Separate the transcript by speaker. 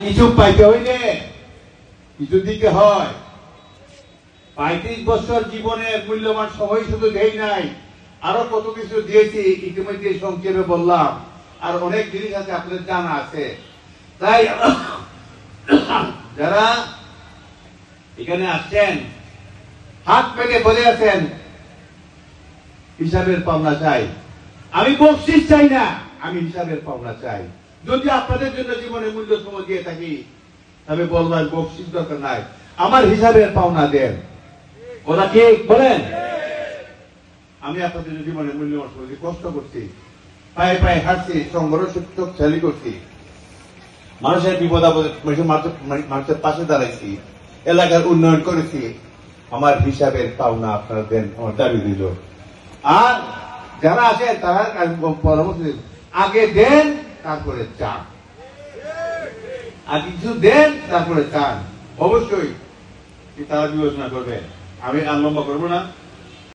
Speaker 1: কিছু পাইতে হইলে কিছু দিতে হয়। ৩৫ বছর জীবনের মূল্যবান সময় শুধু দেই নাই, আরো কত কিছু দিয়েছি, ইতিমধ্যে সংক্ষেপে বললাম। আর অনেক জিনিস আছে আপনাদের জানা আছে। তাই যারা এখানে আসছেন হাত পেতে বলে আছেন হিসাবের পাওনা চাই, আমি বকশিশ চাই না, আমি হিসাবের পাওনা চাই। যদি আপনাদের জন্য জীবনে মূল্য সময় দিয়ে থাকি তবে বলবেন বকশিশ দরকার নাই, আমার হিসাবের পাওনা দেন। ওরা কি বলেন? আমি আপনাদের জীবনে মূল্যবান সময় দিয়ে কষ্ট করছি, পায়ে পায়ে হাঁটছি, সংঘর্ষ শক্তিশালী করছি, মানুষের বিপদ আপদে মানুষের পাশে দাঁড়াইছি, এলাকার উন্নয়ন করেছি। আমার হিসাবের পাওনা আপনারা দেন, আমার দাবি দিল। আর যারা আছেন তারা পরামর্শ দিন, আগে দেন তারপরে চান, আগে কিছু দেন তারপরে চান। অবশ্যই তারা বিবেচনা করবে। আমি আর লম্বা করবো না।